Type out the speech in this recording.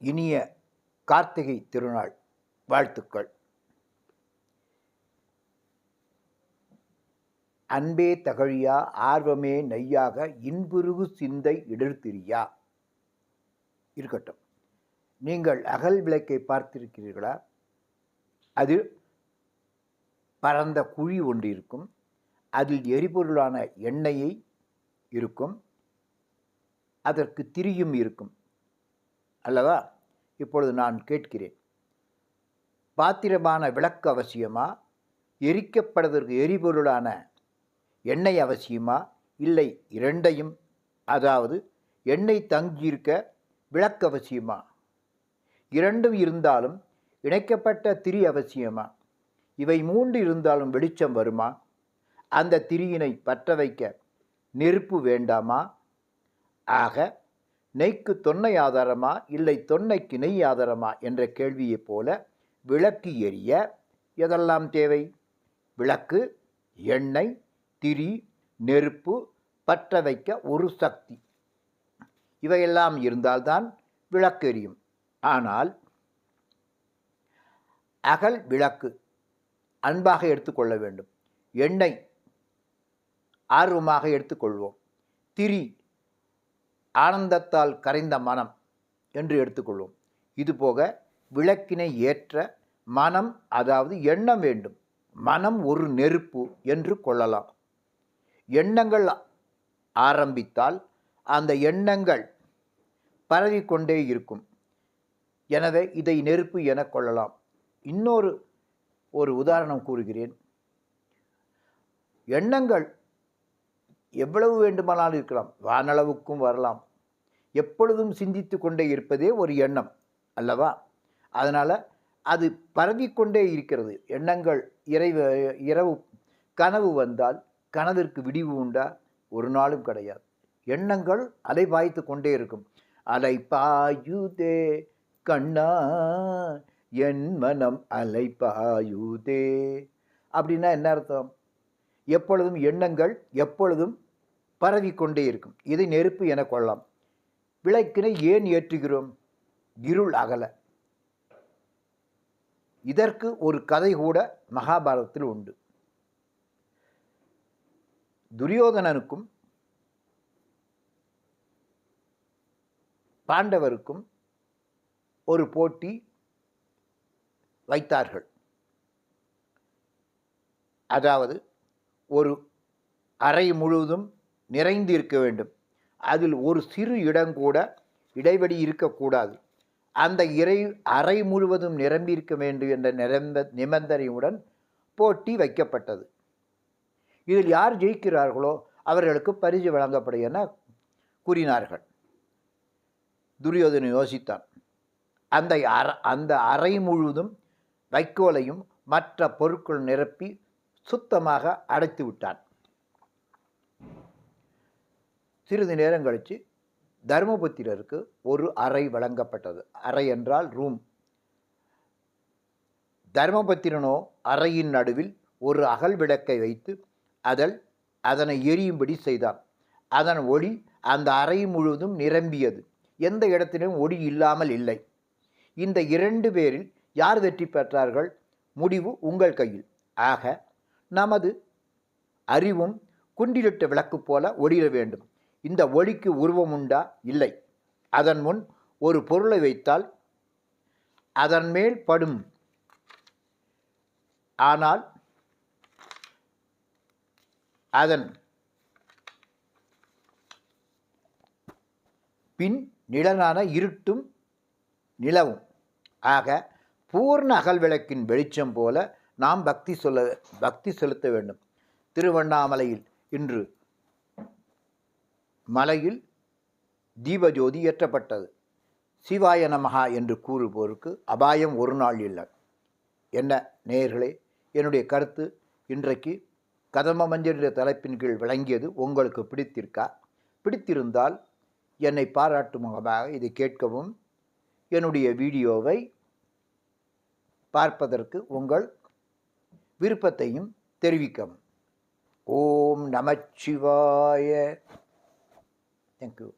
இனிய கார்த்திகை திருநாள் வாழ்த்துக்கள். அன்பே தகழியா ஆர்வமே நெய்யாக இன்புருகு சிந்தை இடர்திரியா. இருக்கட்டும். நீங்கள் அகல் விளக்கை பார்த்திருக்கிறீர்களா? அது பரந்த குழி ஒன்று இருக்கும். அதில் எரிபொருளான எண்ணெயை இருக்கும். அதற்கு திரியும் இருக்கும் அல்லவா? இப்பொழுது நான் கேட்கிறேன், பாத்திரமான விளக்கு அவசியமா? எரிக்கப்படுவதற்கு எரிபொருளான எண்ணெய் அவசியமா? இல்லை, இரண்டையும், அதாவது எண்ணெய் தங்கியிருக்க விளக்கு அவசியமா? இரண்டும் இருந்தாலும் இணைக்கப்பட்ட திரி அவசியமா? இவை மூன்று இருந்தாலும் வெளிச்சம் வருமா? அந்த திரியினை பற்ற வைக்க நெருப்பு வேண்டாமா? ஆக நெய்க்கு தொன்னை ஆதாரமா, இல்லை தொன்னைக்கு நெய் ஆதாரமா என்ற கேள்வியைப் போல விளக்கு எரிய எதெல்லாம் தேவை? விளக்கு, எண்ணெய், திரி, நெருப்பு, பற்ற வைக்க ஒரு சக்தி. இவையெல்லாம் இருந்தால்தான் விளக்கு எரியும். ஆனால் அகல் விளக்கு அன்பாக எடுத்துக்கொள்ள வேண்டும். எண்ணெய் ஆர்வமாக எடுத்துக்கொள்வோம். திரி ஆனந்தத்தால் கரைந்த மனம் என்று எடுத்துக்கொள்வோம். இதுபோக விளக்கினை ஏற்ற மனம், அதாவது எண்ணம் வேண்டும். மனம் ஒரு நெருப்பு என்று கொள்ளலாம். எண்ணங்கள் ஆரம்பித்தால் அந்த எண்ணங்கள் பரவிக்கொண்டே இருக்கும். எனவே இதை நெருப்பு என கொள்ளலாம். இன்னொரு உதாரணம் கூறுகிறேன். எண்ணங்கள் எவ்வளவு வேண்டுமானாலும் இருக்கலாம், வானளவுக்கும் வரலாம். எப்பொழுதும் சிந்தித்து கொண்டே இருப்பதே ஒரு எண்ணம் அல்லவா? அதனால் அது பரவிக்கொண்டே இருக்கிறது. எண்ணங்கள் இரவு கனவு வந்தால் கனவிற்கு விடிவு உண்டா? ஒரு நாளும் கிடையாது. எண்ணங்கள் அலைபாய்த்து கொண்டே இருக்கும். அலைபாயுதே கண்ணா என் மனம் அலைபாயுதே அப்படின்னா என்ன அர்த்தம்? எப்பொழுதும் எண்ணங்கள் எப்பொழுதும் பரவிக்கொண்டே இருக்கும். இதை நெருப்பு என கொள்ளலாம். விளக்கினை ஏன் ஏற்றுகிறோம்? இருள் அகல. இதற்கு ஒரு கதை கூட மகாபாரதத்தில் உண்டு. துரியோதனனுக்கும் பாண்டவருக்கும் ஒரு போட்டி வைத்தார்கள். அதாவது ஒரு அறை முழுவதும் நிறைந்து இருக்க வேண்டும். அதில் ஒரு சிறு இடங்கூட இடைவெளி இருக்கக்கூடாது. அந்த அறை முழுவதும் நிரம்பி இருக்க வேண்டும் என்ற நிபந்தனையுடன் போட்டி வைக்கப்பட்டது. இதில் யார் ஜெயிக்கிறார்களோ அவர்களுக்கு பரிசு வழங்கப்படும் என கூறினார்கள். துரியோதனன் யோசித்தான். அந்த அறை முழுவதும் வைக்கோலையும் மற்ற பொருட்கள் நிரப்பி சுத்தமாக அடைத்து விட்டான். சிறிது நேரம் கழித்து தர்மபுத்திரருக்கு ஒரு அறை வழங்கப்பட்டது. அறை என்றால் ரூம். தர்மபுத்திரனோ அறையின் நடுவில் ஒரு அகல் விளக்கை வைத்து அதனை எரியும்படி செய்தான். அதன் ஒளி அந்த அறை முழுவதும் நிரம்பியது. எந்த இடத்திலும் ஒளி இல்லாமல் இல்லை. இந்த 2 பேரில் யார் வெற்றி பெற்றார்கள்? முடிவு உங்கள் கையில். ஆக நமது அறிவும் குண்டிலிட்ட விளக்கு போல ஒளிர வேண்டும். இந்த ஒளிக்கு உருவம் உண்டா? இல்லை. அதன் முன் ஒரு பொருளை வைத்தால் அதன் மேல் படும். ஆனால் அதன் பின் நிழலான இருட்டும் நிலவும். ஆக பூர்ண அகல் விளக்கின் வெளிச்சம் போல நாம் பக்தி செலுத்த வேண்டும். திருவண்ணாமலையில் இன்று மலையில் தீபஜோதி ஏற்றப்பட்டது. சிவாய நமஹா என்று கூறுவோருக்கு அபாயம் ஒரு நாள் இல்லை. என்ன நேயர்களே, என்னுடைய கருத்து இன்றைக்கு கதம்ப மஞ்சள் தலைப்பின் கீழ் விளங்கியது உங்களுக்கு பிடித்திருந்தால் என்னை பாராட்டும் முகமாக இதை கேட்கவும், என்னுடைய வீடியோவை பார்ப்பதற்கு உங்கள் விருப்பத்தையும் தெரிவிக்கவும். ஓம் நமச்சிவாய. Thank you.